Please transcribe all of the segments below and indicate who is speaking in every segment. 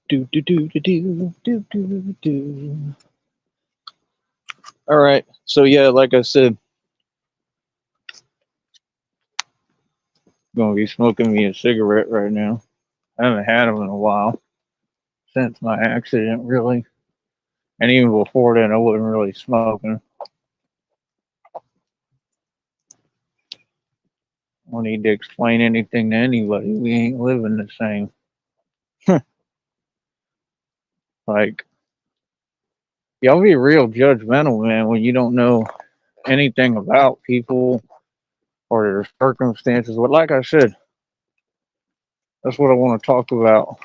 Speaker 1: Do do do do do do do do. All right. So yeah, like I said, I'm gonna be smoking me a cigarette right now. I haven't had them in a while since my accident, really, and even before then, I wasn't really smoking. I don't need to explain anything to anybody. We ain't living the same. Like y'all be real judgmental, man, when you don't know anything about people or their circumstances. But like I said, that's what I want to talk about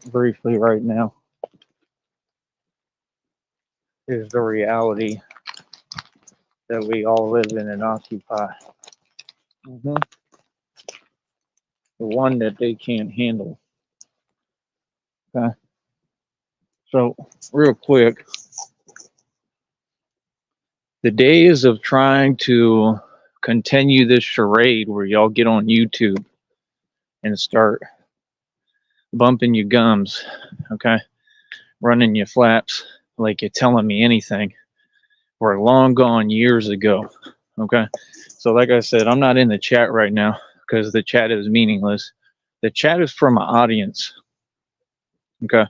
Speaker 1: briefly right now. Is the reality that we all live in and occupy. hmm The one that they can't handle. Okay. So, real quick, the days of trying to continue this charade where y'all get on YouTube and start bumping your gums, okay, running your flaps like you're telling me anything, were long gone years ago. Okay. So, like I said, I'm not in the chat right now because the chat is meaningless. The chat is from an audience. Okay.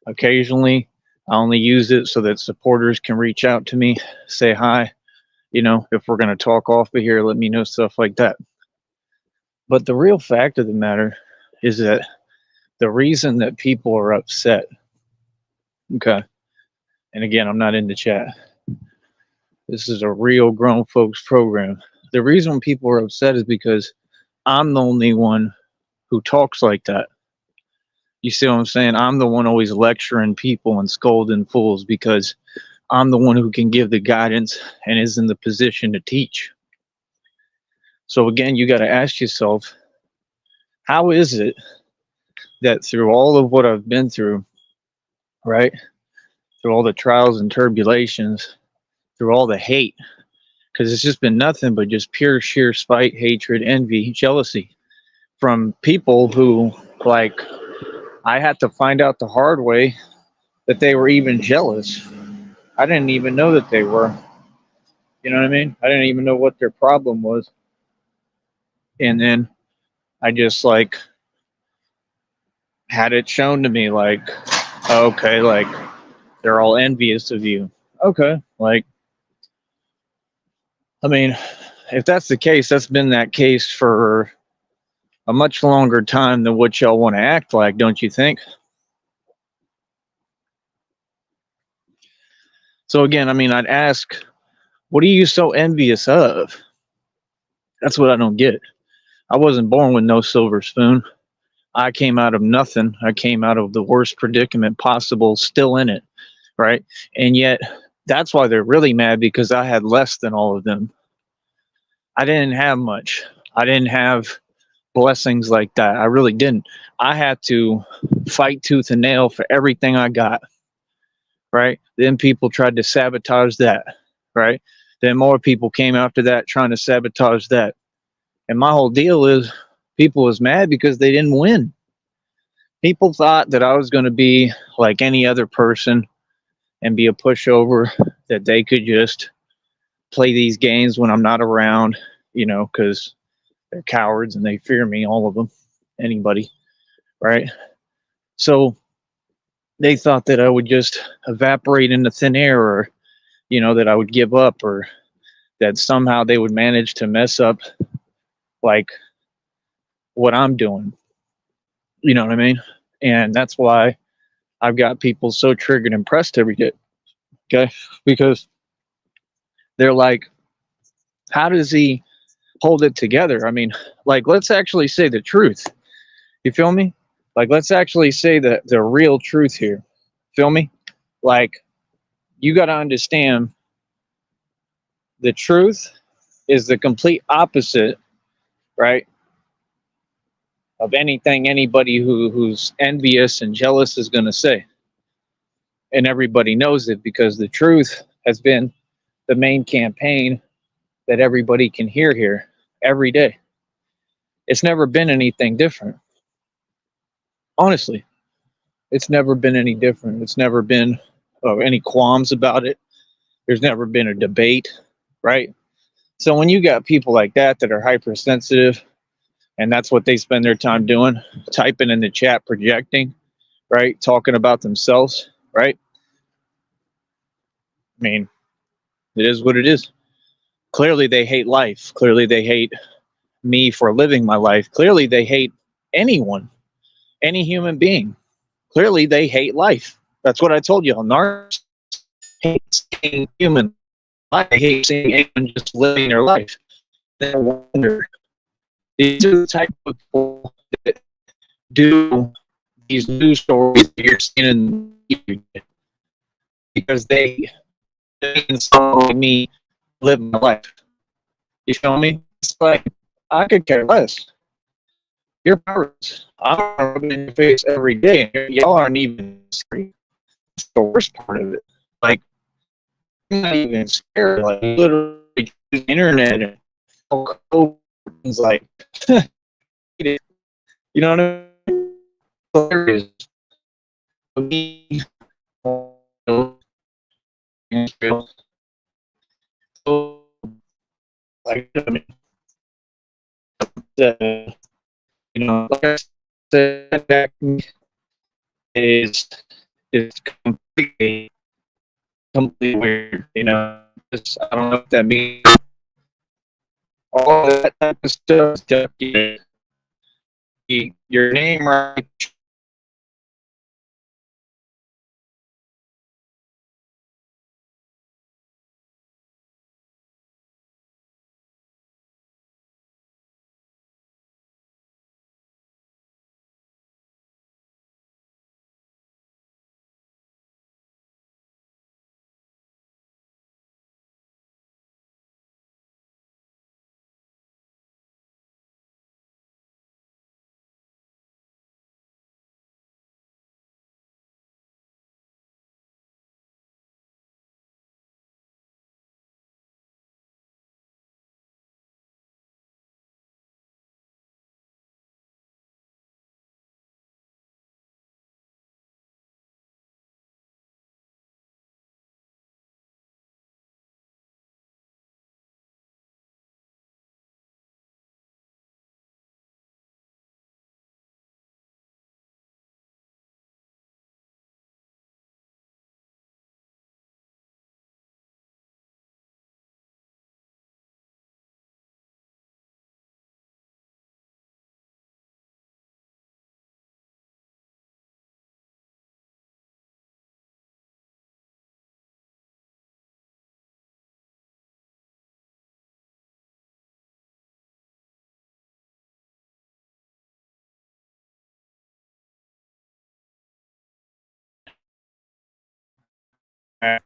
Speaker 1: Occasionally, I only use it so that supporters can reach out to me, say hi. If we're going to talk off of here, let me know, stuff like that. But the real fact of the matter is that the reason that people are upset, okay, and again, I'm not in the chat. This is a real grown folks program. The reason people are upset is because I'm the only one who talks like that. You see what I'm saying? I'm the one always lecturing people and scolding fools because I'm the one who can give the guidance and is in the position to teach. So again, you got to ask yourself, how is it that through all of what I've been through, right? Through all the trials and tribulations, through all the hate, because it's just been nothing but just pure sheer spite, hatred, envy, jealousy from people who, like, I had to find out the hard way that they were even jealous. I didn't even know that they were. You know what I mean? I didn't even know what their problem was. And then I just like had it shown to me like, okay, like they're all envious of you. Okay. Like, I mean, if that's the case, that's been that case for a much longer time than what y'all want to act like, don't you think? So again, I mean, I'd ask, what are you so envious of? That's what I don't get. I wasn't born with no silver spoon. I came out of nothing. I came out of the worst predicament possible, still in it, right? And yet, that's why they're really mad because I had less than all of them. I didn't have much. I didn't have blessings like that. I really didn't. I had to fight tooth and nail for everything I got, right? Then people tried to sabotage that, right? Then more people came after that trying to sabotage that. And my whole deal is people was mad because they didn't win. People thought that I was going to be like any other person and be a pushover, that they could just play these games when I'm not around, because they're cowards and they fear me, all of them, anybody, right? So they thought that I would just evaporate into thin air, or, that I would give up, or that somehow they would manage to mess up like what I'm doing. You know what I mean? And that's why I've got people so triggered and pressed every day. Okay. Because they're like, how does he hold it together? I mean, like, let's actually say the truth. You feel me? Like, let's actually say the real truth here. Feel me? Like, you got to understand the truth is the complete opposite, right? Of anything anybody who's envious and jealous is going to say. And everybody knows it because the truth has been the main campaign that everybody can hear here every day. It's never been anything different. Honestly. It's never been any different. It's never been any qualms about it. There's never been a debate, right? So when you got people like that are hypersensitive, and that's what they spend their time doing, typing in the chat, projecting, right, talking about themselves, right? I mean, it is what it is. Clearly, they hate life. Clearly, they hate me for living my life. Clearly, they hate anyone, any human being. Clearly, they hate life. That's what I told you. Narcissists hate seeing human life. They hate seeing anyone just living their life. They wonder. These are the type of people that do these news stories that you're seeing in the media because they someone like me live my life. You feel me? It's like I could care less. You're pirates. I'm rubbing in your face every day. Y'all aren't even scared. That's the worst part of it. Like, I'm not even scared. Like, literally, use the internet and things like, you know what I mean? Hilarious. Like, I mean, like I said, that is is completely weird. I don't know what that means. All that type of stuff. Your name right.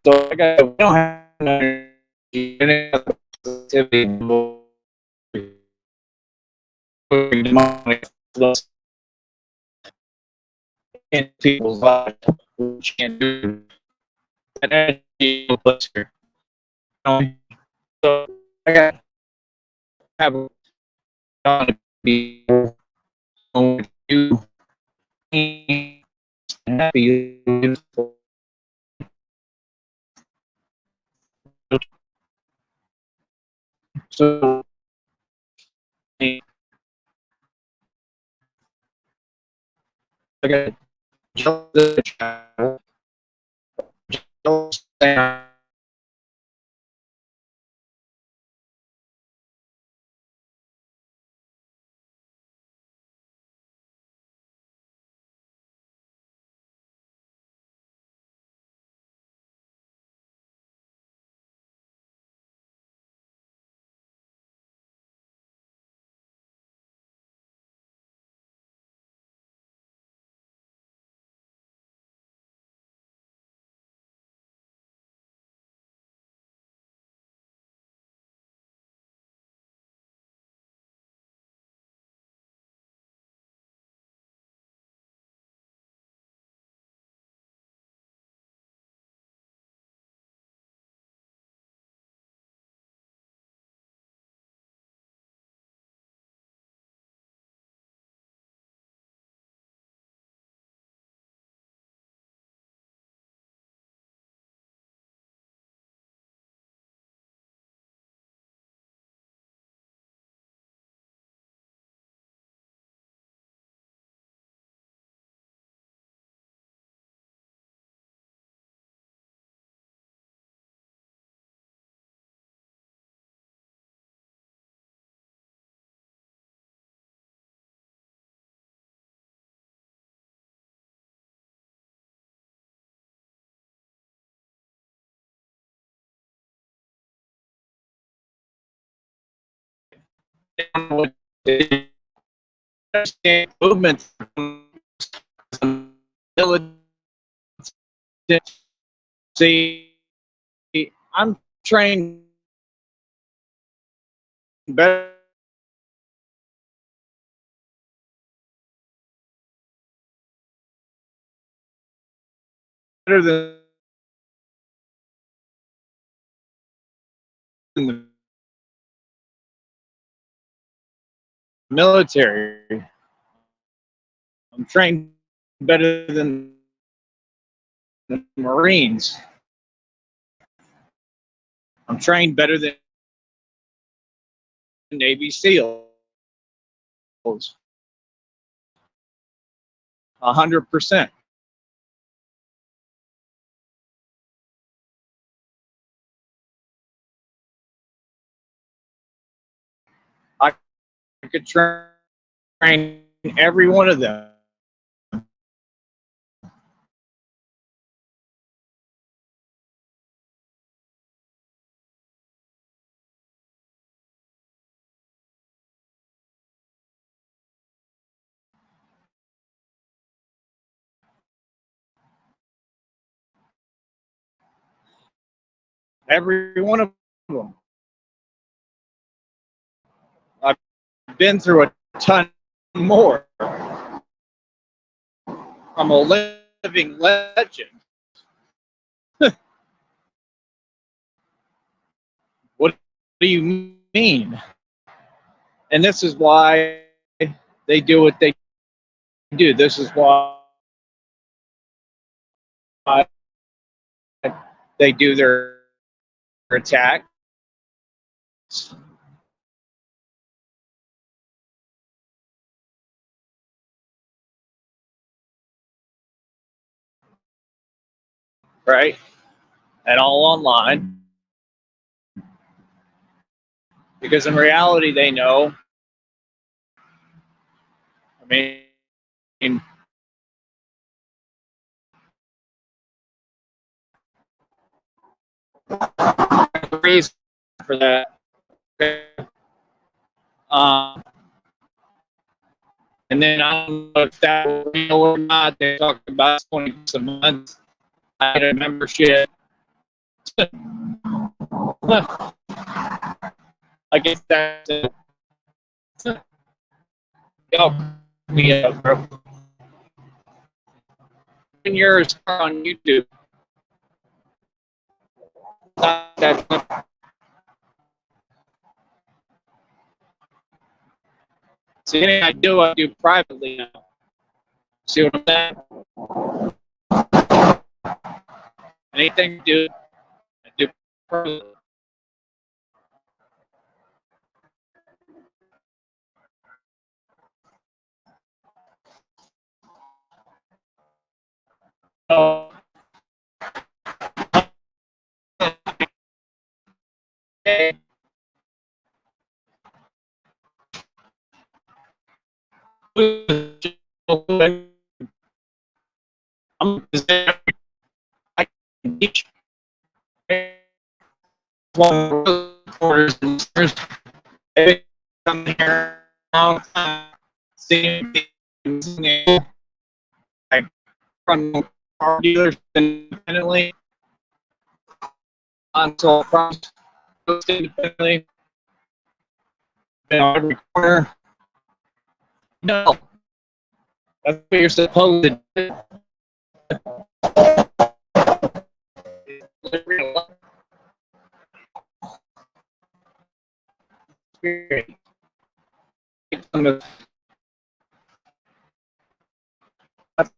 Speaker 1: So I got we don't have any positivity in people's lives. We can't do that energy plus here. So I got have to be you happy. So I got movement see I'm trained better than the military. I'm trained better than the Marines. I'm trained better than Navy SEALs. 100%. I could train every one of them. Every one of them. I've been through a ton more. I'm a living legend. What do you mean? And this is why they do what they do. This is why they do their attack. Right? And all online. Because in reality, they know. I mean, reason for that. Um, and then I don't know if that was real or not. They talked about 20 bucks a month. I had a membership. I guess that's it. Y'all me up, bro. Yours on YouTube. See, anything I do privately now. See what I'm saying? Anything I do privately. Oh, okay. I'm I can teach quarters and listeners. Come here now, seeing I run car dealers independently, on-sale price independently, been on every corner. No, that's what you're supposed to do. That's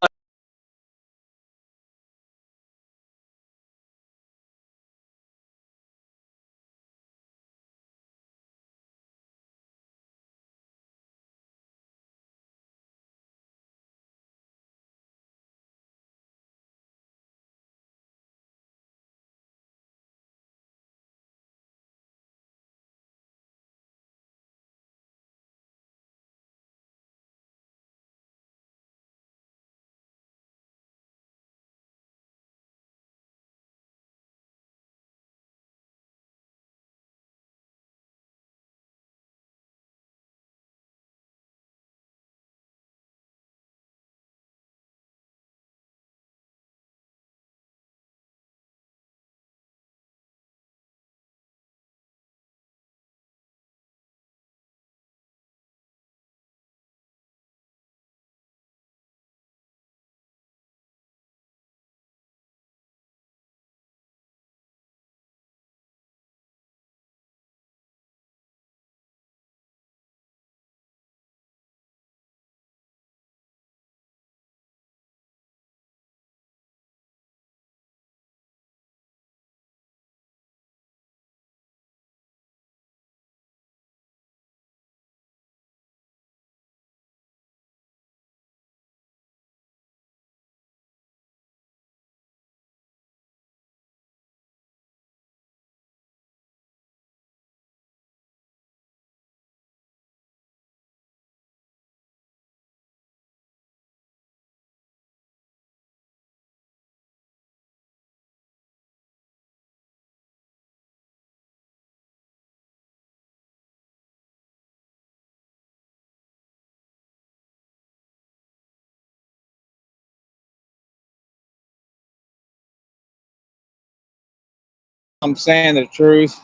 Speaker 1: I'm saying the truth,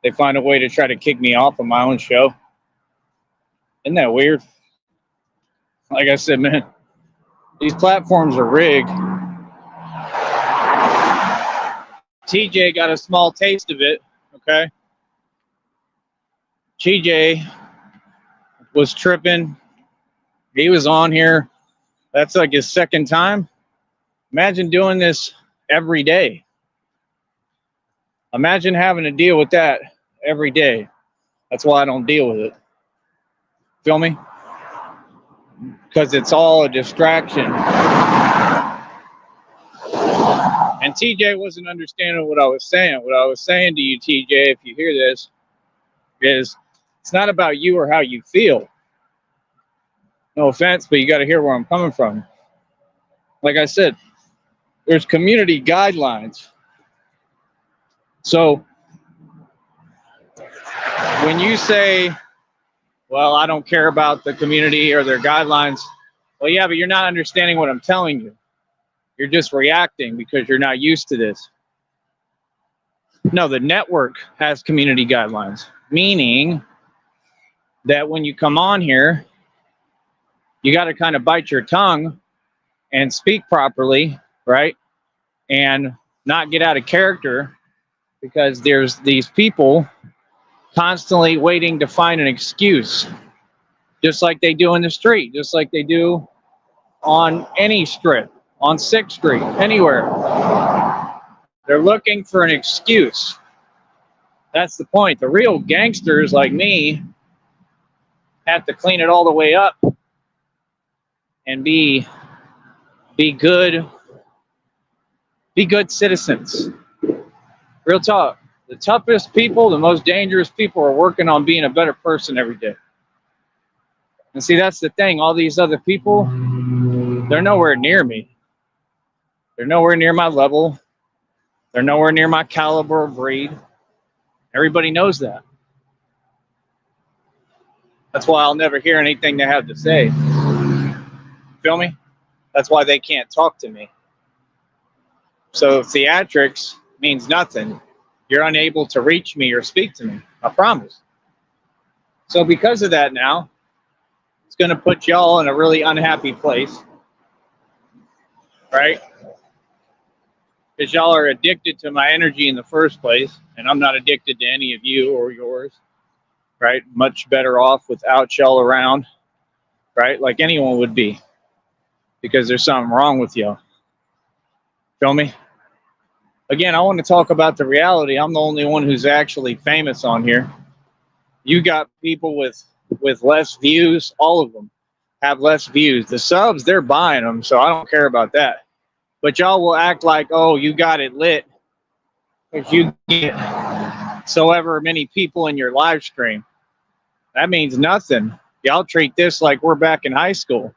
Speaker 1: they find a way to try to kick me off of my own show. Isn't that weird? Like I said, man, these platforms are rigged. TJ got a small taste of it, okay? TJ was tripping. He was on here. That's like his second time. Imagine doing this every day. Imagine having to deal with that every day. That's why I don't deal with it. Feel me? Because it's all a distraction. And TJ wasn't understanding what I was saying. What I was saying to you, TJ, if you hear this, is it's not about you or how you feel. No offense, but you got to hear where I'm coming from. Like I said, there's community guidelines. So when you say, well, I don't care about the community or their guidelines, well, yeah, but you're not understanding what I'm telling you. You're just reacting because you're not used to this. No, the network has community guidelines, meaning that when you come on here, you got to kind of bite your tongue and speak properly, right? And not get out of character, because there's these people constantly waiting to find an excuse, just like they do in the street, just like they do on any strip, on 6th Street, anywhere. They're looking for an excuse. That's the point. The real gangsters like me have to clean it all the way up and be good citizens. Real talk. The toughest people, the most dangerous people are working on being a better person every day. And see, that's the thing. All these other people, they're nowhere near me. They're nowhere near my level. They're nowhere near my caliber of breed. Everybody knows that. That's why I'll never hear anything they have to say. Feel me? That's why they can't talk to me. So theatrics means nothing. You're unable to reach me or speak to me. I promise. So because of that now, it's going to put y'all in a really unhappy place. Right? Because y'all are addicted to my energy in the first place, and I'm not addicted to any of you or yours. Right? Much better off without y'all around. Right? Like anyone would be. Because there's something wrong with y'all. Feel me? Again, I want to talk about the reality. I'm the only one who's actually famous on here. You got people with less views. All of them have less views. The subs, they're buying them, so I don't care about that. But y'all will act like, oh, you got it lit if you get so ever many people in your live stream. That means nothing. Y'all treat this like we're back in high school.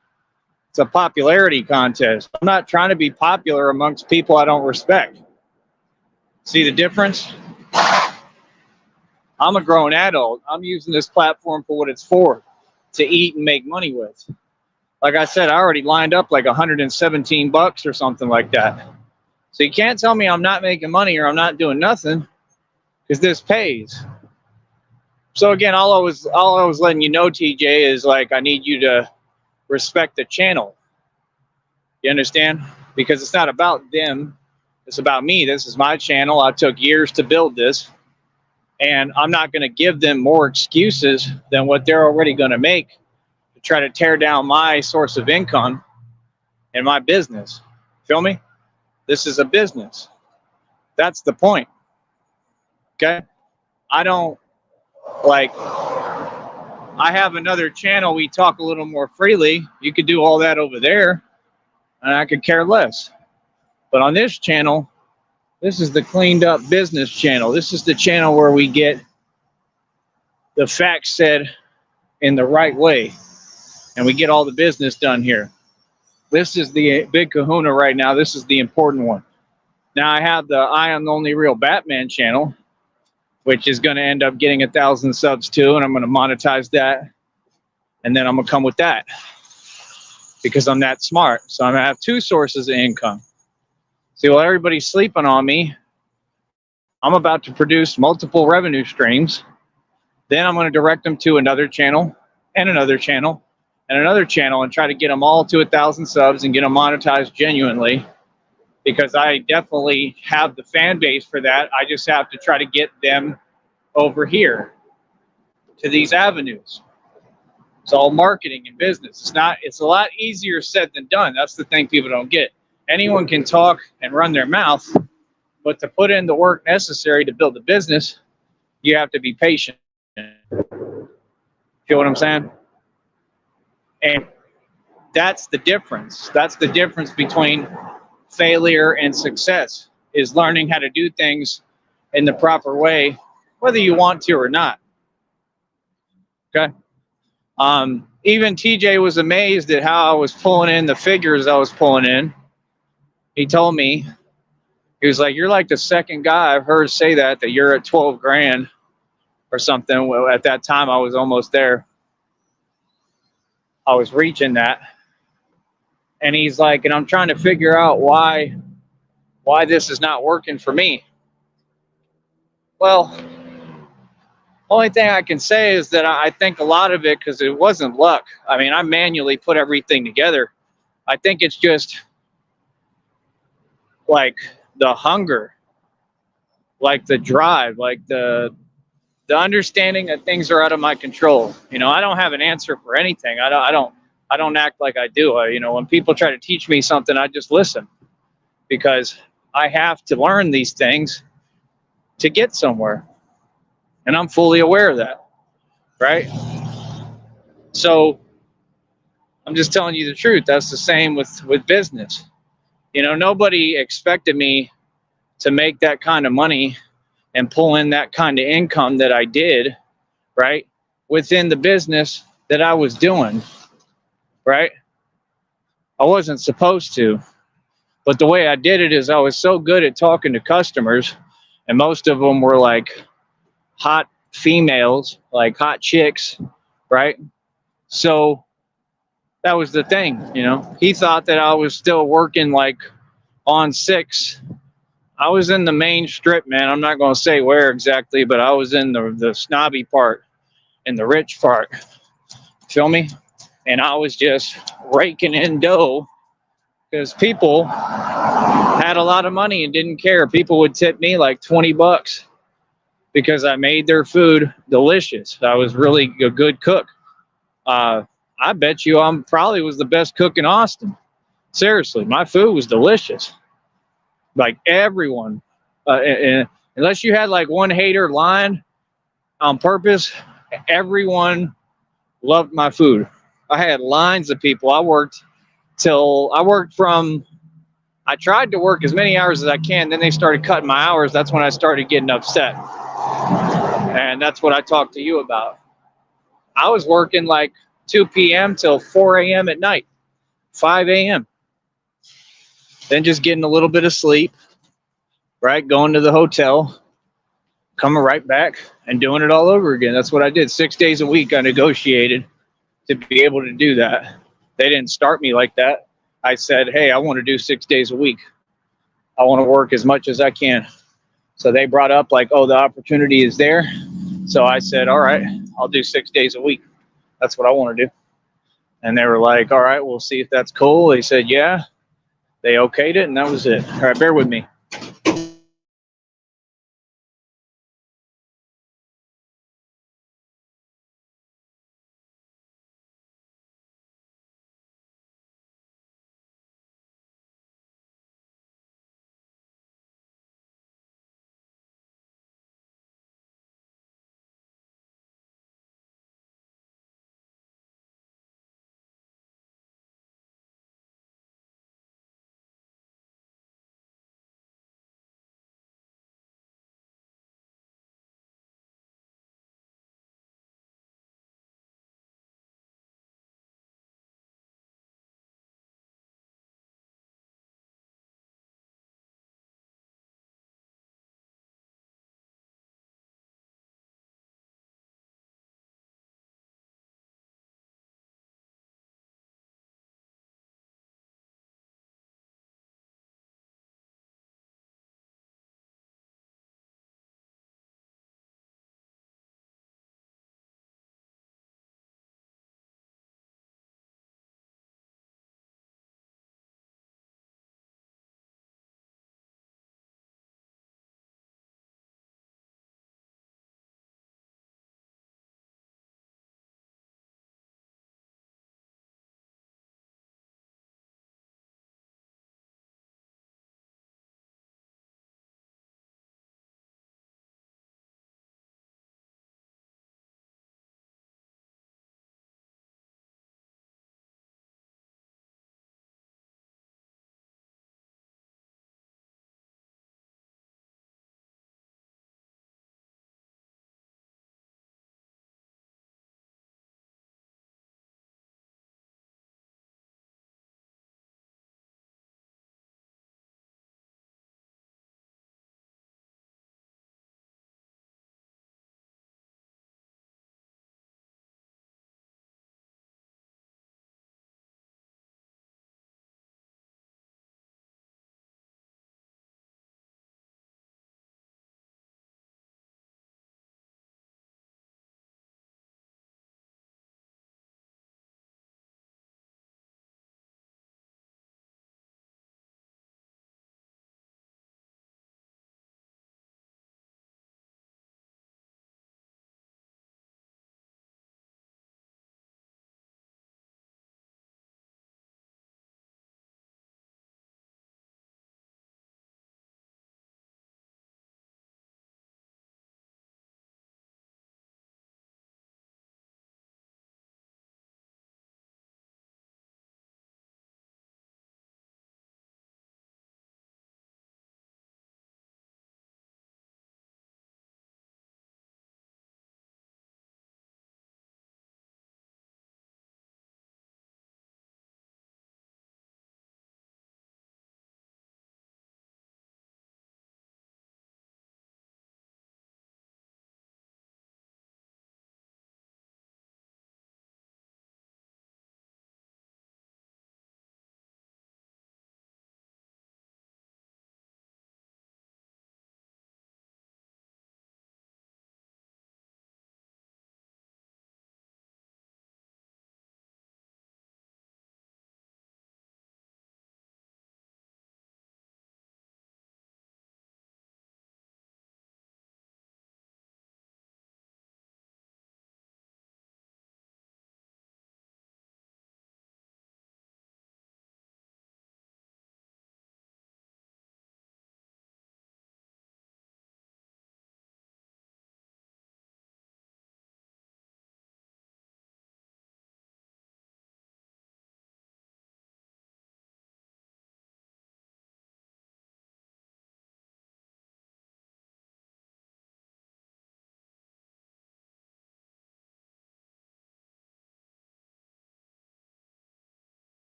Speaker 1: It's a popularity contest. I'm not trying to be popular amongst people I don't respect. See the difference? I'm a grown adult. I'm using this platform for what it's for, to eat and make money with. Like I said, I already lined up like $117 or something like that. So you can't tell me I'm not making money or I'm not doing nothing, because this pays. So again, all I was letting you know, TJ, is like I need you to respect the channel. You understand? Because it's not about them. It's about me. This is my channel. I took years to build this. And I'm not going to give them more excuses than what they're already going to make to try to tear down my source of income and my business. Feel me? This is a business. That's the point. Okay? I don't, like, I have another channel. We talk a little more freely. You could do all that over there, and I could care less. But on this channel, this is the cleaned up business channel. This is the channel where we get the facts said in the right way, and we get all the business done here. This is the big kahuna right now. This is the important one. Now I have the I Am the Only Real Batman channel, which is going to end up getting 1,000 subs too, and I'm going to monetize that, and then I'm going to come with that because I'm that smart. So I'm going to have two sources of income. See, while everybody's sleeping on me, I'm about to produce multiple revenue streams. Then I'm going to direct them to another channel and another channel and another channel and try to get them all to 1,000 subs and get them monetized genuinely, because I definitely have the fan base for that. I just have to try to get them over here to these avenues. It's all marketing and business. It's a lot easier said than done. That's the thing people don't get. Anyone can talk and run their mouth, but to put in the work necessary to build a business, you have to be patient. Feel what I'm saying? And that's the difference. That's the difference between failure and success, is learning how to do things in the proper way, whether you want to or not. Okay. Even TJ was amazed at how I was pulling in the figures I was pulling in. He told me, he was like, "You're like the second guy I've heard say that you're at 12 grand or something." Well, at that time, I was almost there. I was reaching that. And he's like, and I'm trying to figure out why this is not working for me. Well, only thing I can say is that I think a lot of it, because it wasn't luck. I mean, I manually put everything together. I think it's just like the hunger, like the drive, like the understanding that things are out of my control. You know, I don't have an answer for anything. I don't act like I do. You know, when people try to teach me something, I just listen, because I have to learn these things to get somewhere. And I'm fully aware of that, right? So I'm just telling you the truth. That's the same with business. You know, nobody expected me to make that kind of money and pull in that kind of income that I did, right, within the business that I was doing, right? I wasn't supposed to. But the way I did it is I was so good at talking to customers, and most of them were like hot females, like hot chicks, right? So that was the thing, you know. He thought that I was still working like on 6. I was in the main strip, man. I'm not going to say where exactly, but I was in the snobby part and the rich part. Feel me? And I was just raking in dough because people had a lot of money and didn't care. People would tip me like $20 because I made their food delicious. I was really a good cook. I bet you I'm probably was the best cook in Austin. Seriously, my food was delicious. Like everyone, and unless you had like one hater lying on purpose, everyone loved my food. I had lines of people. I tried to work as many hours as I can. Then they started cutting my hours. That's when I started getting upset. And that's what I talked to you about. I was working like 2 p.m. till 4 a.m. at night, 5 a.m. Then just getting a little bit of sleep, right? Going to the hotel, coming right back and doing it all over again. That's what I did. 6 days a week I negotiated to be able to do that. They didn't start me like that. I said, hey, I want to do 6 days a week. I want to work as much as I can. So they brought up like, oh, the opportunity is there. So I said, all right, I'll do 6 days a week. That's what I want to do. And they were like, all right, we'll see if that's cool. They said, yeah. They okayed it, and that was it. All right, bear with me.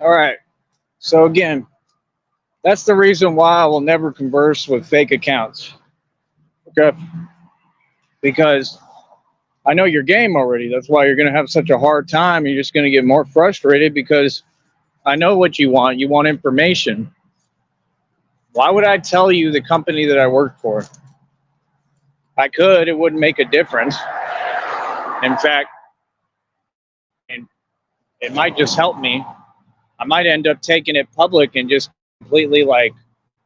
Speaker 1: All right. So again, that's the reason why I will never converse with fake accounts. Okay. Because I know your game already. That's why you're going to have such a hard time. You're just going to get more frustrated because I know what you want. You want information. Why would I tell you the company that I work for? I could. It wouldn't make a difference. In fact, it might just help me. I might end up taking it public and just completely like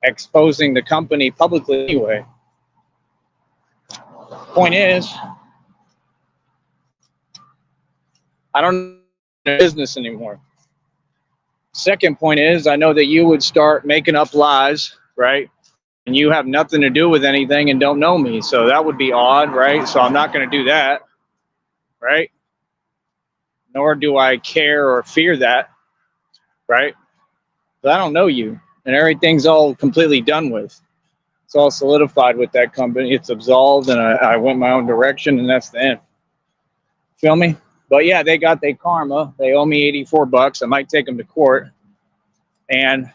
Speaker 1: exposing the company publicly anyway. Point is, I don't know business anymore. Second point is, I know that you would start making up lies, right? And you have nothing to do with anything and don't know me. So that would be odd, right? So I'm not going to do that, right? Nor do I care or fear that, right? But I don't know you, and everything's all completely done with. It's all solidified with that company. It's absolved, and I went my own direction, and that's the end. Feel me? But yeah, they got their karma. They owe me $84. I might take them to court, and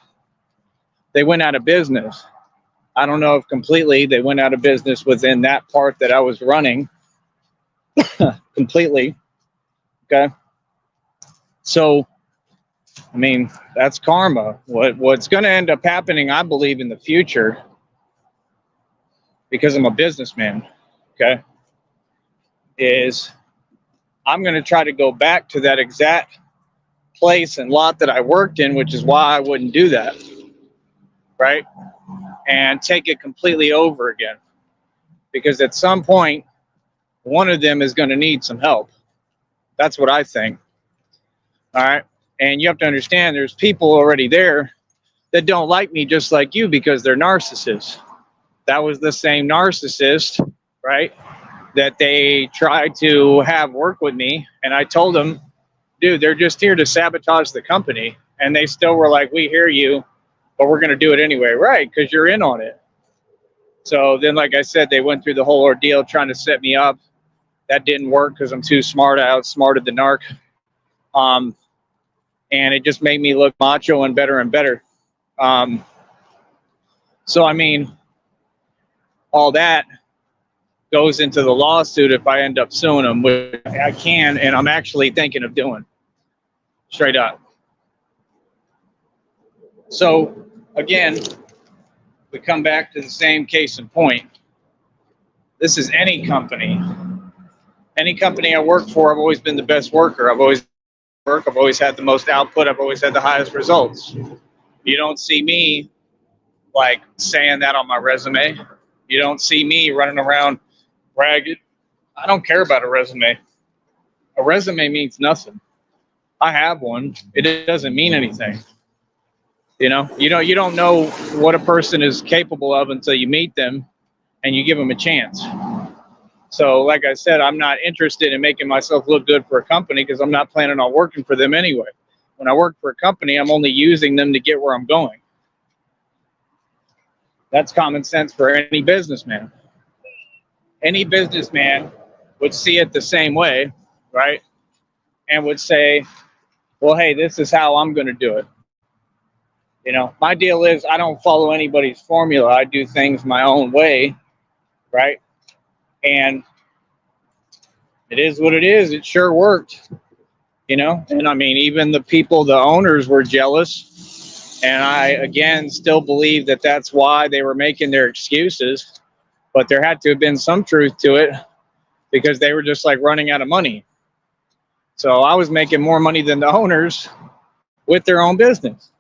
Speaker 1: they went out of business. I don't know if completely they went out of business within that part that I was running completely. Okay. So, I mean, that's karma. What's going to end up happening, I believe, in the future, because I'm a businessman, okay, is I'm going to try to go back to that exact place and lot that I worked in, which is why I wouldn't do that, right? And take it completely over again. Because at some point, one of them is going to need some help. That's what I think. All right. And you have to understand there's people already there that don't like me just like you because they're narcissists. That was the same narcissist, right, that they tried to have work with me. And I told them, dude, they're just here to sabotage the company. And they still were like, we hear you, but we're going to do it anyway. Right, because you're in on it. So then, like I said, they went through the whole ordeal trying to set me up. That didn't work because I'm too smart. I outsmarted the narc. And it just made me look macho and better and better. So, I mean, all that goes into the lawsuit if I end up suing them, which I can, and I'm actually thinking of doing. Straight up. So, again, we come back to the same case in point. This is any company. Any company I work for, I've always been the best worker. I've always had the most output. I've always had the highest results. You don't see me like saying that on my resume. You don't see me running around bragging. I don't care about a resume. A resume means nothing. I have one. It doesn't mean anything. You don't know what a person is capable of until you meet them and you give them a chance. So, like I said, I'm not interested in making myself look good for a company because I'm not planning on working for them anyway. When I work for a company, I'm only using them to get where I'm going. That's common sense for any businessman. Any businessman would see it the same way, right? And would say, well, hey, this is how I'm going to do it. My deal is I don't follow anybody's formula. I do things my own way, right? And it is what it is. It sure worked, And I mean, even the owners were jealous. And I, again, still believe that that's why they were making their excuses. But there had to have been some truth to it because they were just like running out of money. So I was making more money than the owners with their own business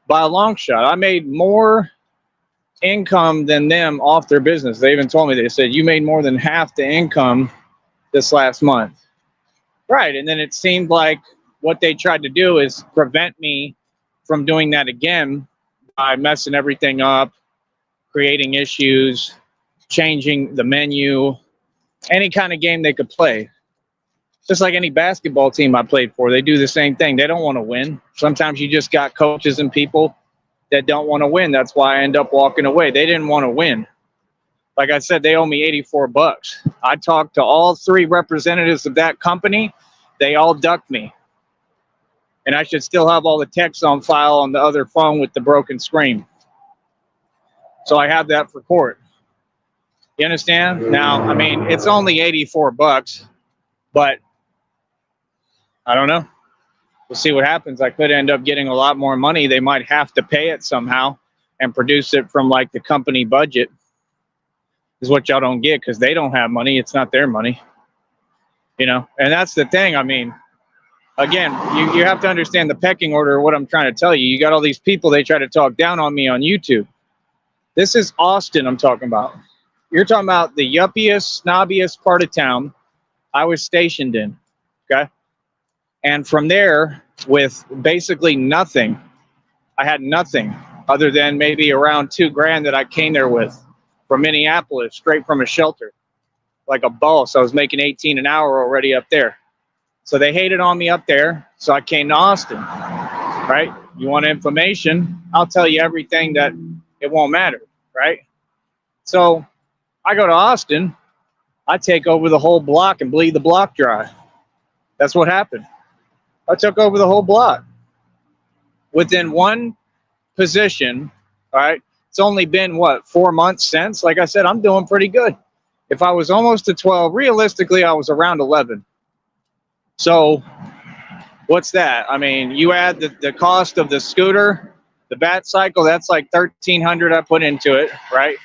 Speaker 1: by a long shot. I made more income than them off their business. They even told me, they said, you made more than half the income this last month. Right. And then it seemed like what they tried to do is prevent me from doing that again by messing everything up, creating issues, changing the menu, any kind of game they could play. Just like any basketball team I played for, they do the same thing. They don't want to win. Sometimes you just got coaches and people that don't want to win. That's why I end up walking away. They didn't want to win. Like I said, they owe me $84. I talked to all 3 representatives of that company. They all ducked me. And I should still have all the texts on file on the other phone with the broken screen. So I have that for court. You understand? Now, I mean, it's only $84, but I don't know. We'll see what happens. I could end up getting a lot more money. They might have to pay it somehow and produce it from like the company budget. Is what y'all don't get, because they don't have money. It's not their money. You know, and that's the thing. I mean, again, you have to understand the pecking order of what I'm trying to tell you. You got all these people, they try to talk down on me on YouTube. This is Austin I'm talking about. You're talking about the yuppiest, snobbiest part of town I was stationed in, okay? And from there, with basically nothing, I had nothing other than maybe around $2,000 that I came there with from Minneapolis, straight from a shelter, like a boss. I was making 18 an hour already up there. So they hated on me up there, so I came to Austin, right? You want information? I'll tell you everything that it won't matter, right? So I go to Austin, I take over the whole block and bleed the block dry. That's what happened. I took over the whole block. Within one position, all right? It's only been, what, 4 months since? Like I said, I'm doing pretty good. If I was almost to 12, realistically, I was around 11. So what's that? I mean, you add the cost of the scooter, the bat cycle, that's like $1,300 I put into it, right?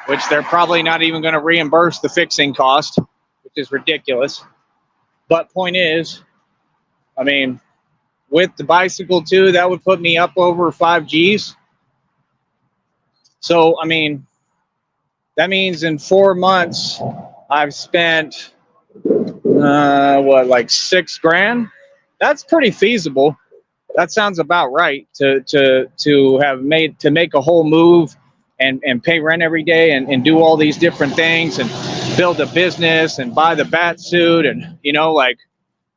Speaker 1: Which they're probably not even going to reimburse the fixing cost, which is ridiculous. But point is, I mean, with the bicycle too, that would put me up over 5 G's. So, I mean, that means in 4 months, I've spent, like $6,000? That's pretty feasible. That sounds about right to have made, to make a whole move and pay rent every day and do all these different things and build a business and buy the bat suit. And, you know, like,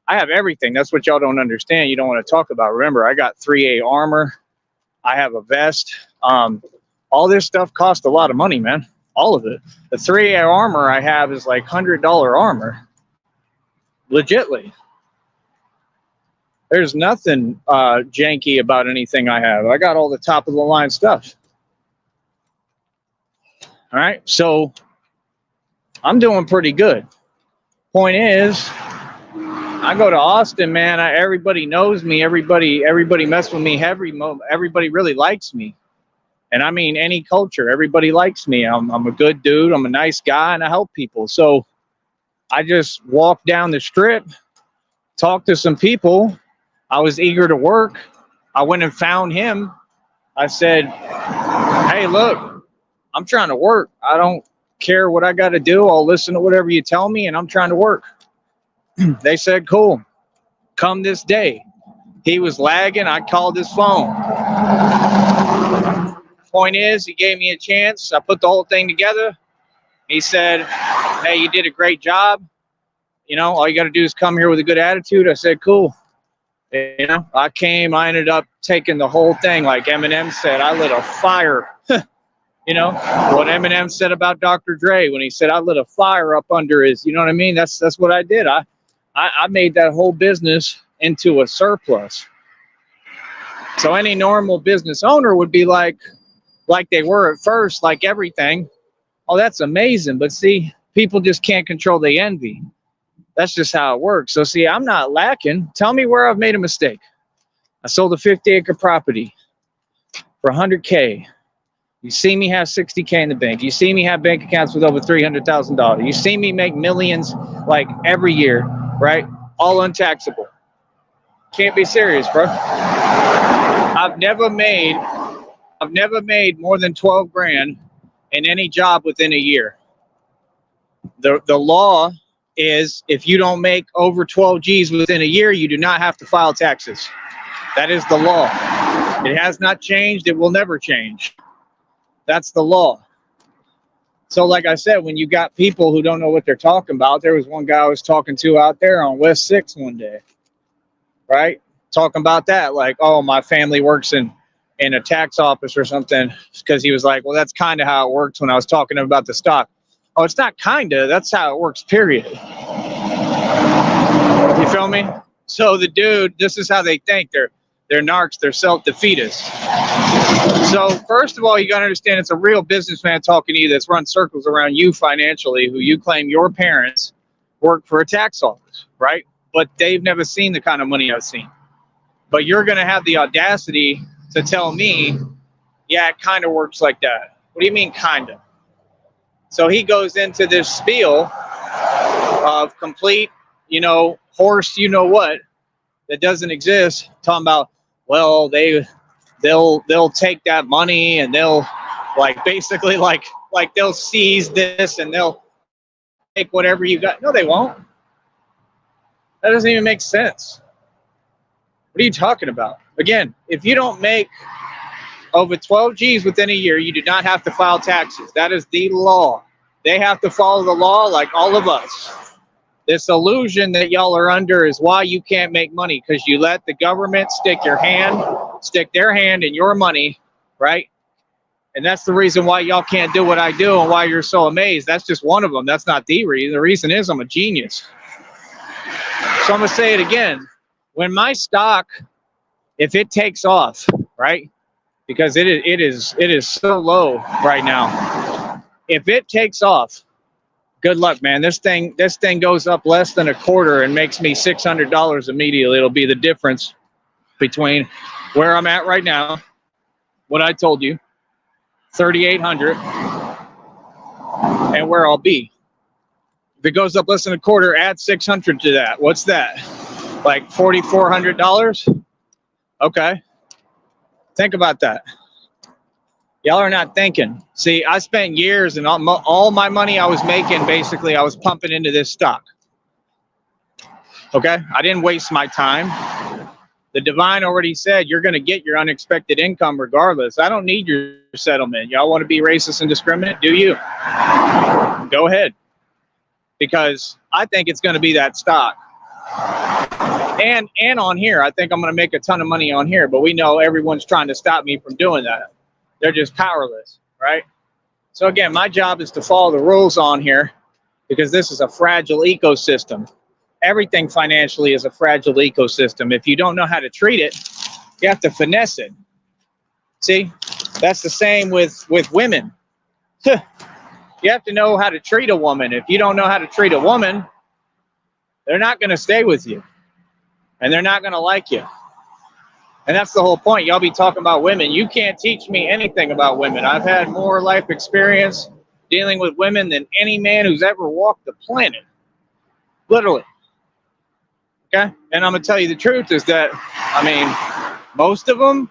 Speaker 1: I have everything. That's what y'all don't understand. You don't want to talk about. Remember, I got 3A armor. I have a vest. All this stuff costs a lot of money, man. All of it. The 3A armor I have is like $100 armor. Legitly. There's nothing janky about anything I have. I got all the top of the line stuff. All right, so I'm doing pretty good. Point is, I go to Austin, man. Everybody knows me. Everybody messes with me. Everybody really likes me, and I mean any culture. Everybody likes me. I'm a good dude. I'm a nice guy, and I help people. So I just walked down the strip, talked to some people. I was eager to work. I went and found him. I said, "Hey, look. I'm trying to work. I don't care what I got to do. I'll listen to whatever you tell me, and I'm trying to work." They said, "Cool. Come this day." He was lagging. I called his phone. Point is, he gave me a chance. I put the whole thing together. He said, "Hey, you did a great job. You know, all you got to do is come here with a good attitude." I said, "Cool." You know, I came. I ended up taking the whole thing. Like Eminem said, I lit a fire. You know, what Eminem said about Dr. Dre when he said, I lit a fire up under his, you know what I mean? That's what I did. I made that whole business into a surplus. So any normal business owner would be like they were at first, like everything. Oh, that's amazing. But see, people just can't control the envy. That's just how it works. So see, I'm not lacking. Tell me where I've made a mistake. I sold a 50-acre property for $100K. You see me have $60K in the bank. You see me have bank accounts with over $300,000. You see me make millions like every year, right? All untaxable. Can't be serious, bro. I've never made more than 12 grand in any job within a year. The law is if you don't make over 12 G's within a year, you do not have to file taxes. That is the law. It has not changed. It will never change. That's the law. So like I said, when you got people who don't know what they're talking about, there was one guy I was talking to out there on West 6 one day, right? Talking about that, like, oh, my family works in a tax office or something, because he was like, well, that's kind of how it works when I was talking to him about the stock. Oh, it's not kind of, that's how it works, period. You feel me? So the dude, this is how they think. They're narcs, they're self-defeatists. So first of all, you got to understand it's a real businessman talking to you that's run circles around you financially, who you claim your parents work for a tax office, right? But they've never seen the kind of money I've seen. But you're going to have the audacity to tell me, yeah, it kind of works like that. What do you mean, kind of? So he goes into this spiel of complete, horse, what, that doesn't exist, talking about, well, they'll take that money and they'll basically they'll seize this and they'll take whatever you got. No, they won't. That doesn't even make sense. What are you talking about? Again, if you don't make over 12 G's within a year, you do not have to file taxes. That is the law. They have to follow the law like all of us. This illusion that y'all are under is why you can't make money, because you let the government stick their hand in your money, right? And that's the reason why y'all can't do what I do and why you're so amazed. That's just one of them. That's not the reason. The reason is I'm a genius. So I'm going to say it again. When my stock, if it takes off, right? Because it is so low right now. If it takes off, good luck, man. This thing goes up less than a quarter and makes me $600 immediately. It'll be the difference between where I'm at right now, what I told you, 3,800, and where I'll be. If it goes up less than a quarter, add 600 to that. What's that? Like $4,400? Okay. Think about that. Y'all are not thinking. See, I spent years and all my money I was making, basically, I was pumping into this stock. Okay? I didn't waste my time. The divine already said you're going to get your unexpected income regardless. I don't need your settlement. Y'all want to be racist and discriminate? Do you? Go ahead. Because I think it's going to be that stock. And on here, I think I'm going to make a ton of money on here, but we know everyone's trying to stop me from doing that. They're just powerless, right? So again, my job is to follow the rules on here because this is a fragile ecosystem. Everything financially is a fragile ecosystem. If you don't know how to treat it, you have to finesse it. See, that's the same with women. You have to know how to treat a woman. If you don't know how to treat a woman, they're not going to stay with you. And they're not going to like you. And that's the whole point. Y'all be talking about women. You can't teach me anything about women. I've had more life experience dealing with women than any man who's ever walked the planet. Literally. Okay? And I'm going to tell you the truth is that, most of them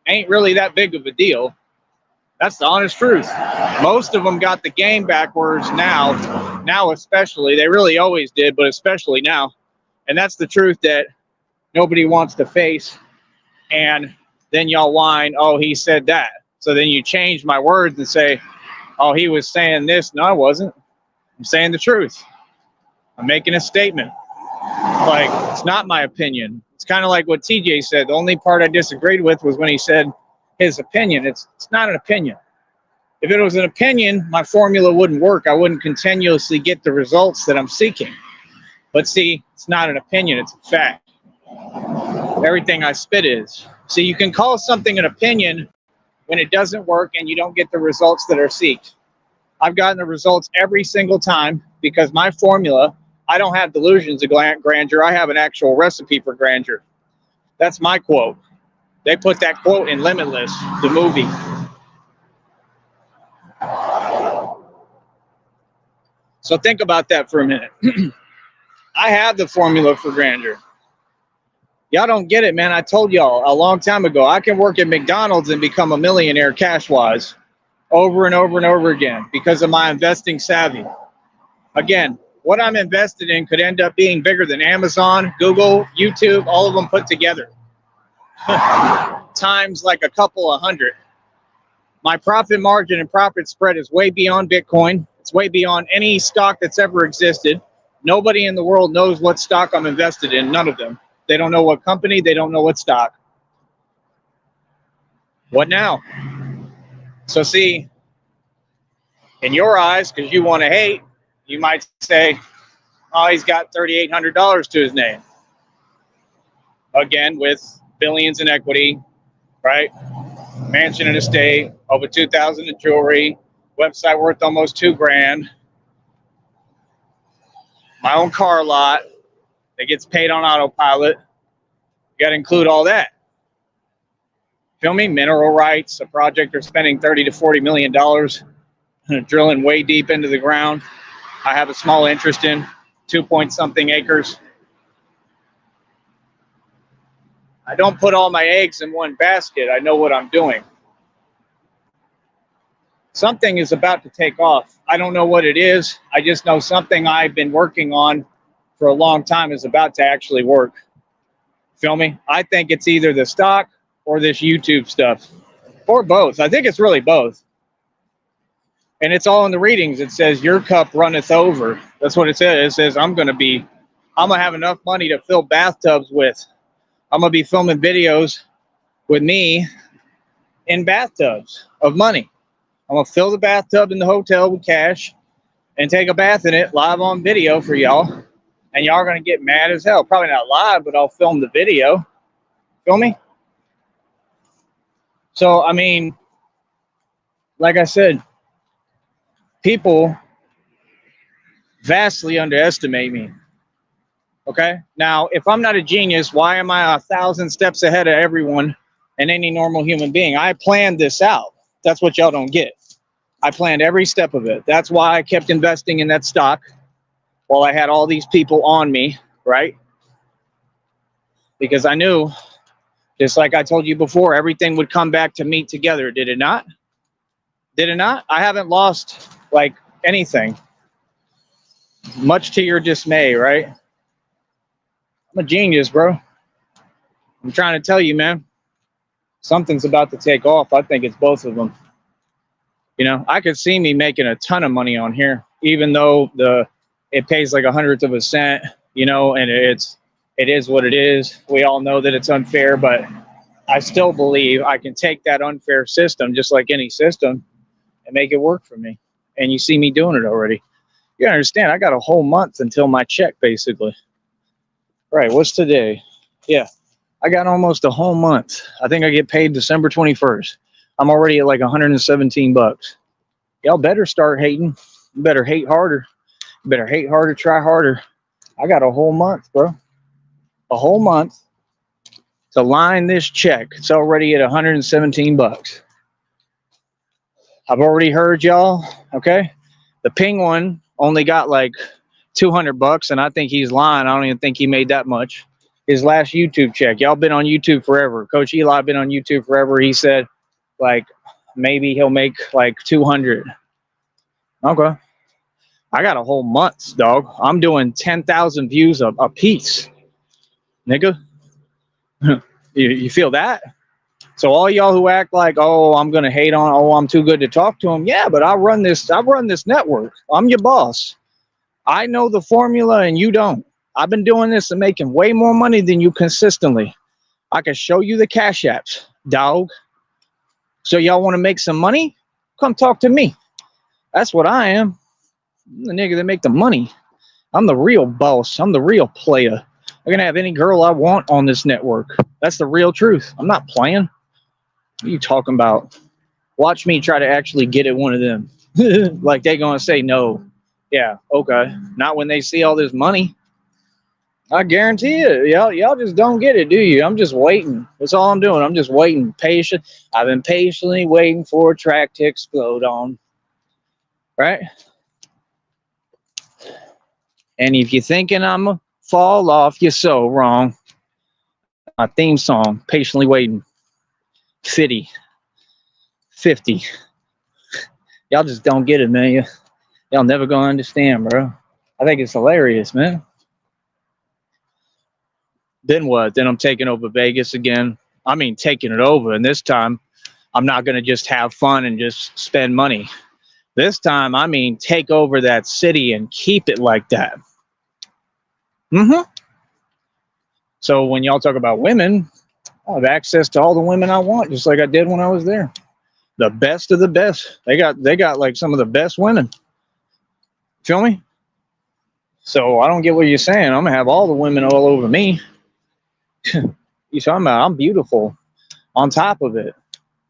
Speaker 1: ain't really that big of a deal. That's the honest truth. Most of them got the game backwards now. Now especially. They really always did, but especially now. And that's the truth that nobody wants to face. And then y'all whine, oh, he said that. So then you change my words and say, oh, he was saying this. No, I wasn't. I'm saying the truth. I'm making a statement. It's not my opinion. It's kind of like what TJ said. The only part I disagreed with was when he said his opinion. It's not an opinion. If it was an opinion, my formula wouldn't work. I wouldn't continuously get the results that I'm seeking. But see, it's not an opinion. It's a fact. Everything I spit is. See, you can call something an opinion when it doesn't work and you don't get the results that are sought. I've gotten the results every single time because my formula, I don't have delusions of grandeur. I have an actual recipe for grandeur. That's my quote. They put that quote in Limitless, the movie. So think about that for a minute. I have the formula for grandeur. Y'all don't get it, man. I told y'all a long time ago, I can work at McDonald's and become a millionaire cash-wise over and over and over again because of my investing savvy. Again, what I'm invested in could end up being bigger than Amazon, Google, YouTube, all of them put together. Times like a couple of hundred. My profit margin and profit spread is way beyond Bitcoin. It's way beyond any stock that's ever existed. Nobody in the world knows what stock I'm invested in. None of them. They don't know what company. They don't know what stock. What now? So see, in your eyes, because you want to hate, you might say, oh, he's got $3,800 to his name.
Speaker 2: again, with billions in equity, right? Mansion and estate, over 2,000 in jewelry, website worth almost $2,000, my own car lot that gets paid on autopilot. You got to include all that. Feel me? Mineral rights, a project they're spending $30 to $40 million drilling way deep into the ground. I have a small interest in 2-point-something acres. I don't put all my eggs in one basket. I know what I'm doing. Something is about to take off. I don't know what it is. I just know something I've been working on for a long time is about to actually work. Feel me? I think it's either the stock or this YouTube stuff, or both. I think it's really both. And it's all in the readings. It says your cup runneth over. That's what it says. It says I'm gonna have enough money to fill bathtubs with. I'm gonna be filming videos with me in bathtubs of money. I'm gonna fill the bathtub in the hotel with cash and take a bath in it live on video for y'all. And y'all are gonna get mad as hell. Probably not live, but I'll film the video. Feel me? So, I mean, like I said, people vastly underestimate me. Okay? Now, if I'm not a genius, why am I 1,000 steps ahead of everyone and any normal human being? I planned this out. That's what y'all don't get. I planned every step of it. That's why I kept investing in that stock while I had all these people on me, right? Because I knew, just like I told you before, everything would come back to meet together. Did it not? Did it not? I haven't lost like anything, much to your dismay, right? I'm a genius, bro. I'm trying to tell you, man, something's about to take off. I think it's both of them. You know, I could see me making a ton of money on here, even though it pays like 1/100 of a cent, you know, and it is what it is. We all know that it's unfair, but I still believe I can take that unfair system, just like any system, and make it work for me. And you see me doing it already. You understand, I got a whole month until my check, basically. Right, what's today? Yeah, I got almost a whole month. I think I get paid December 21st. I'm already at like 117 bucks. Y'all better start hating. You better hate harder. You better hate harder, try harder. I got a whole month, bro. A whole month to line this check. It's already at 117 bucks. I've already heard y'all, okay? The Penguin only got like 200 bucks, and I think he's lying. I don't even think he made that much. His last YouTube check. Y'all been on YouTube forever. Coach Eli been on YouTube forever. He said, like, maybe he'll make like 200. Okay. I got a whole month, dog. I'm doing 10,000 views a piece. Nigga. you feel that? So all y'all who act like, oh, I'm gonna hate on, oh, I'm too good to talk to him. Yeah, but I run this network. I'm your boss. I know the formula and you don't. I've been doing this and making way more money than you consistently. I can show you the cash apps, dog. So y'all want to make some money? Come talk to me. That's what I am. I'm the nigga that make the money. I'm the real boss. I'm the real player. I'm gonna have any girl I want on this network. That's the real truth. I'm not playing. What are you talking about? Watch me try to actually get at one of them. Like they gonna say no. Yeah, okay. Not when they see all this money. I guarantee it. Y'all just don't get it, do you? I'm just waiting. That's all I'm doing. I'm just waiting. Patient. I've been patiently waiting for a track to explode on. Right? And if you're thinking I'm going to fall off, you're so wrong. My theme song, Patiently Waiting. 50. Y'all just don't get it, man. Y'all never going to understand, bro. I think it's hilarious, man. Then what? Then I'm taking over Vegas again. I mean, taking it over. And this time, I'm not going to just have fun and just spend money. This time, I mean, take over that city and keep it like that. So when y'all talk about women, I have access to all the women I want, just like I did when I was there. The best of the best. They got like some of the best women. Feel me? So I don't get what you're saying. I'm gonna have all the women all over me. You talking about? I'm beautiful on top of it.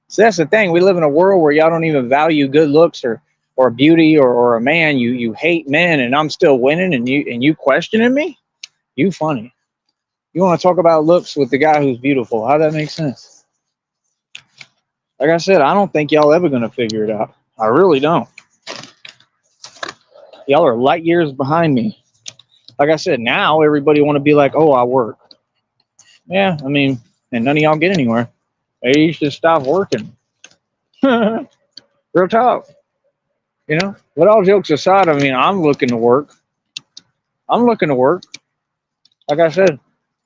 Speaker 2: So that's the thing. We live in a world where y'all don't even value good looks or beauty or a man. You hate men, and I'm still winning, and you questioning me? You funny. You want to talk about looks with the guy who's beautiful? How that make sense? Like I said, I don't think y'all ever gonna figure it out. I really don't. Y'all are light years behind me. Like I said, now everybody want to be like, oh, I work. Yeah, I mean, and none of y'all get anywhere. Maybe you should stop working. Real talk. You know, but all jokes aside, I mean, I'm looking to work. I'm looking to work. Like I said,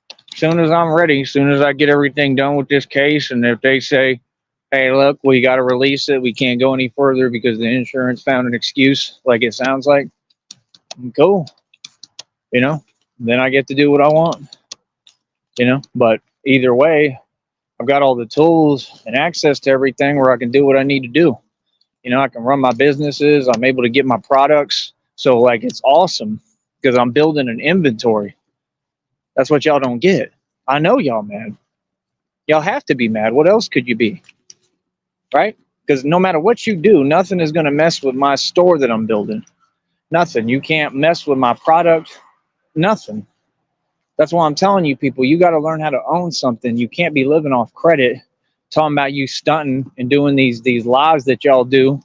Speaker 2: as soon as I'm ready, as soon as I get everything done with this case, and if they say, hey, look, we got to release it, we can't go any further because the insurance found an excuse, like it sounds like, cool. You know, then I get to do what I want. You know, but either way, I've got all the tools and access to everything where I can do what I need to do. You know, I can run my businesses. I'm able to get my products. So, like, it's awesome because I'm building an inventory. That's what y'all don't get. I know y'all mad. Y'all have to be mad. What else could you be? Right? Because no matter what you do, nothing is going to mess with my store that I'm building. Nothing. You can't mess with my product. Nothing. That's why I'm telling you, people, you got to learn how to own something. You can't be living off credit, talking about you stunting and doing these lives that y'all do,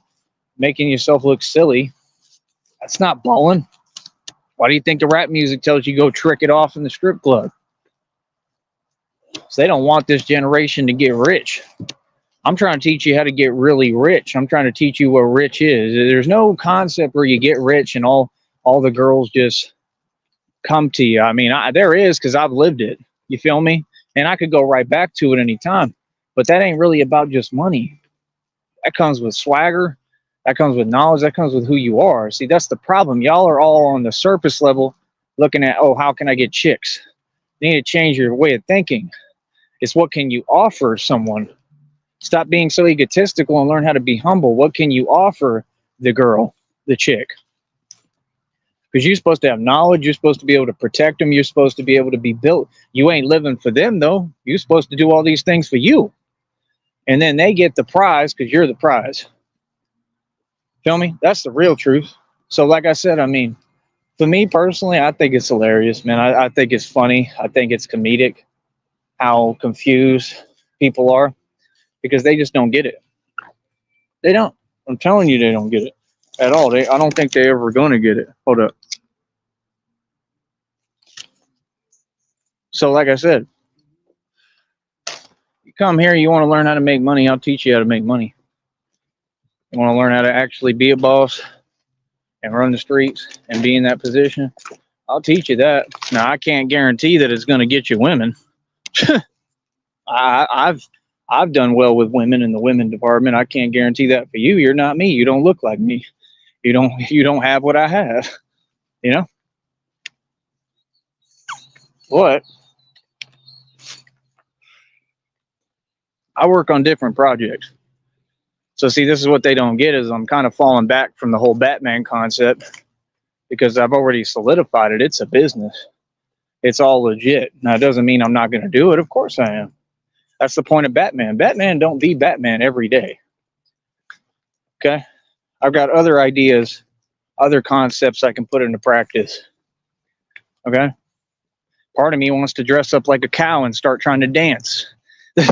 Speaker 2: making yourself look silly. That's not balling. Why do you think the rap music tells you go trick it off in the strip club? So they don't want this generation to get rich. I'm trying to teach you how to get really rich. I'm trying to teach you what rich is. There's no concept where you get rich and all the girls just come to you. I mean, there is, because I've lived it. You feel me? And I could go right back to it anytime. But that ain't really about just money. That comes with swagger. That comes with knowledge. That comes with who you are. See, that's the problem. Y'all are all on the surface level looking at, oh, how can I get chicks? You need to change your way of thinking. It's what can you offer someone? Stop being so egotistical and learn how to be humble. What can you offer the girl, the chick? Because you're supposed to have knowledge. You're supposed to be able to protect them. You're supposed to be able to be built. You ain't living for them, though. You're supposed to do all these things for you. And then they get the prize because you're the prize. Feel me? That's the real truth. So like I said, I mean, for me personally, I think it's hilarious, man. I think it's funny. I think it's comedic how confused people are because they just don't get it. They don't. I'm telling you, they don't get it at all. I don't think they're ever going to get it. Hold up. So like I said, you come here, you want to learn how to make money, I'll teach you how to make money. You want to learn how to actually be a boss and run the streets and be in that position, I'll teach you that. Now, I can't guarantee that it's going to get you women. I've done well with women in the women department. I can't guarantee that for you. You're not me. You don't look like me. You don't have what I have. You know? But I work on different projects. So see, this is what they don't get is I'm kind of falling back from the whole Batman concept because I've already solidified it. It's a business. It's all legit. Now, it doesn't mean I'm not going to do it. Of course I am. That's the point of Batman. Batman don't be Batman every day. Okay? I've got other ideas, other concepts I can put into practice. Okay? Part of me wants to dress up like a cow and start trying to dance.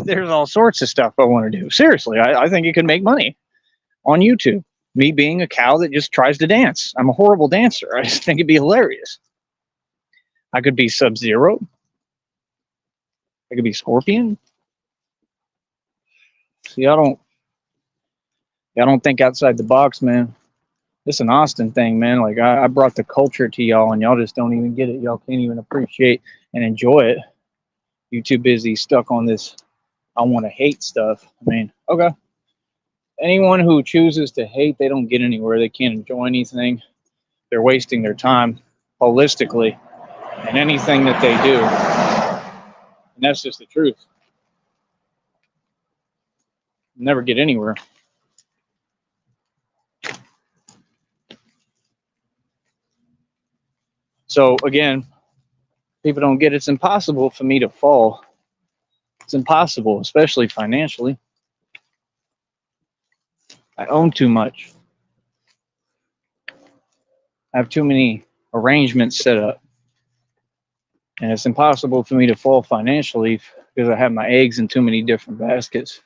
Speaker 2: There's all sorts of stuff I want to do. Seriously, I think it could make money on YouTube. Me being a cow that just tries to dance. I'm a horrible dancer. I just think it'd be hilarious. I could be Sub-Zero. I could be Scorpion. See, I don't think outside the box, man. This is an Austin thing, man. Like I brought the culture to y'all, and y'all just don't even get it. Y'all can't even appreciate and enjoy it. You too busy stuck on this I want to hate stuff. I mean, okay. Anyone who chooses to hate, they don't get anywhere. They can't enjoy anything. They're wasting their time holistically in anything that they do. And that's just the truth. Never get anywhere. So again, people don't get it's impossible for me to fall It's impossible, especially financially. I own too much. I have too many arrangements set up. And it's impossible for me to fall financially because I have my eggs in too many different baskets.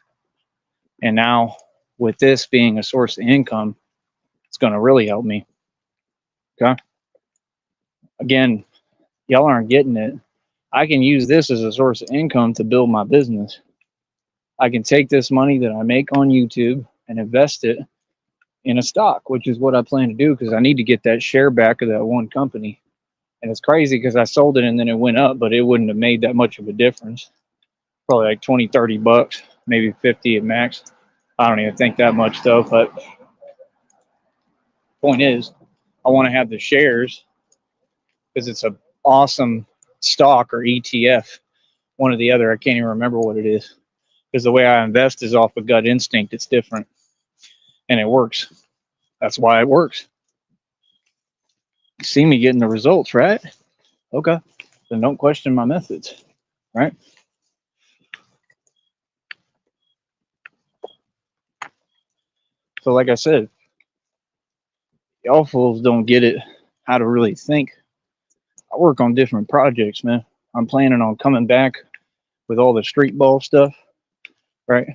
Speaker 2: And now, with this being a source of income, it's going to really help me. Okay. Again, y'all aren't getting it. I can use this as a source of income to build my business. I can take this money that I make on YouTube and invest it in a stock, which is what I plan to do because I need to get that share back of that one company. And it's crazy because I sold it and then it went up, but it wouldn't have made that much of a difference. Probably like 20, 30 bucks, maybe 50 at max. I don't even think that much though, but point is, I want to have the shares because it's an awesome stock or ETF, one or the other. I can't even remember what it is because the way I invest is off of gut instinct. It's different and it works. That's why it works. You see me getting the results, right? Okay. Then don't question my methods, right? So like I said, y'all fools don't get it how to really think. I work on different projects, man. I'm planning on coming back with all the street ball stuff, right?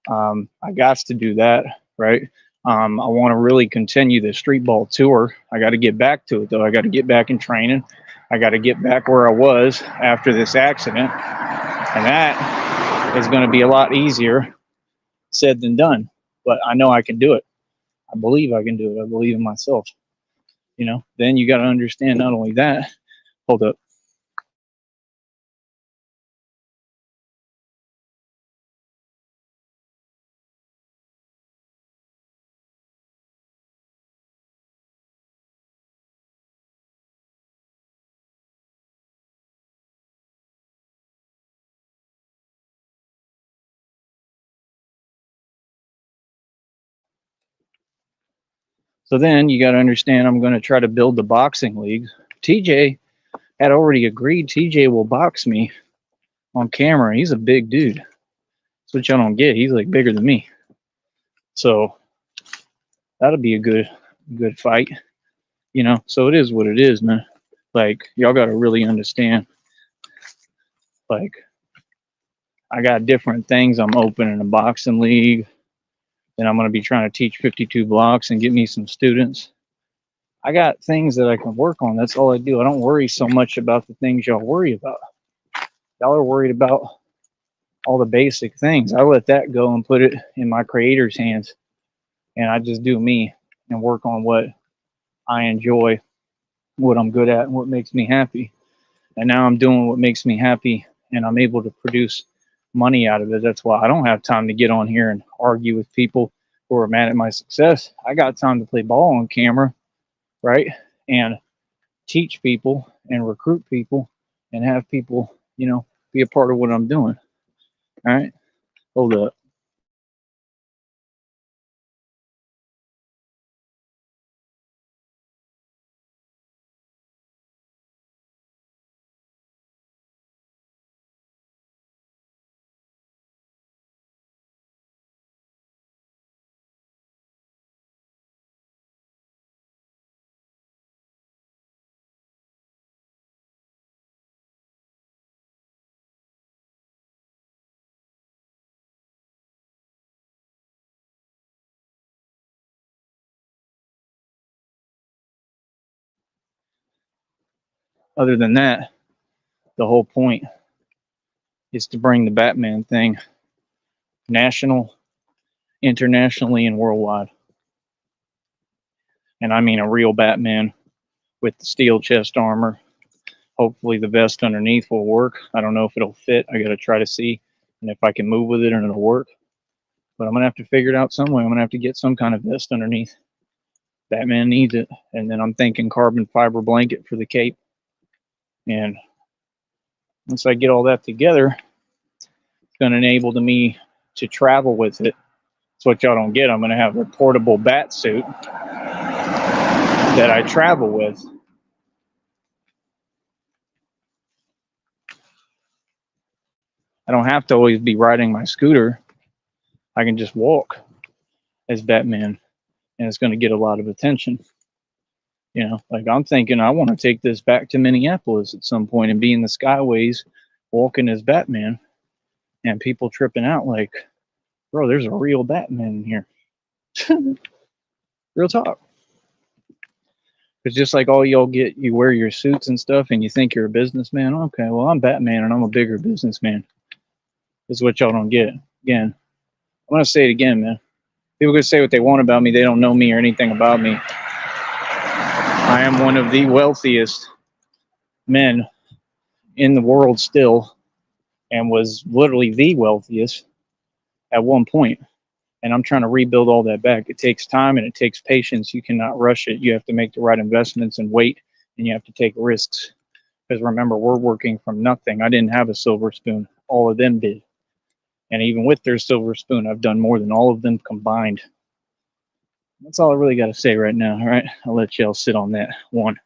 Speaker 2: I got to do that, right? I want to really continue the street ball tour. I got to get back to it though. I got to get back in training. I got to get back where I was after this accident. And that is going to be a lot easier said than done. But I know I can do it. I believe I can do it. I believe in myself. You know, then you got to understand not only that. Hold up. So then you got to understand I'm going to try to build the boxing league. TJ had already agreed TJ will box me on camera. He's a big dude. That's what y'all don't get. He's like bigger than me. So that'll be a good fight. You know, so it is what it is, man. Like y'all got to really understand. Like I got different things. I'm opening a boxing league. Then I'm going to be trying to teach 52 blocks and get me some students. I got things that I can work on. That's all I do. I don't worry so much about the things y'all worry about. Y'all are worried about all the basic things. I let that go and put it in my creator's hands. And I just do me and work on what I enjoy, what I'm good at, and what makes me happy. And now I'm doing what makes me happy and I'm able to produce money out of it. That's why I don't have time to get on here and argue with people who are mad at my success. I got time to play ball on camera, right? And teach people and recruit people and have people, you know, be a part of what I'm doing. All right. Hold up. Other than that, the whole point is to bring the Batman thing national, internationally, and worldwide. And I mean a real Batman with the steel chest armor. Hopefully the vest underneath will work. I don't know if it'll fit. I got to try to see and if I can move with it and it'll work. But I'm going to have to figure it out some way. I'm going to have to get some kind of vest underneath. Batman needs it. And then I'm thinking carbon fiber blanket for the cape. And once I get all that together, it's going to enable me to travel with it. That's what y'all don't get. I'm going to have a portable bat suit that I travel with. I don't have to always be riding my scooter. I can just walk as Batman, and it's going to get a lot of attention. You know, like I'm thinking I want to take this back to Minneapolis at some point and be in the skyways walking as Batman, and people tripping out like, bro, there's a real Batman in here. Real talk. It's just like all y'all get, you wear your suits and stuff and you think you're a businessman. Okay, well, I'm Batman and I'm a bigger businessman. That's what y'all don't get. Again, I'm going to say it again, man. People can say what they want about me. They don't know me or anything about me. I am one of the wealthiest men in the world still, and was literally the wealthiest at one point. And I'm trying to rebuild all that back. It takes time and it takes patience. You cannot rush it. You have to make the right investments and wait, and you have to take risks. Because remember, we're working from nothing. I didn't have a silver spoon. All of them did. And even with their silver spoon, I've done more than all of them combined. That's all I really got to say right now. All right. I'll let y'all sit on that one.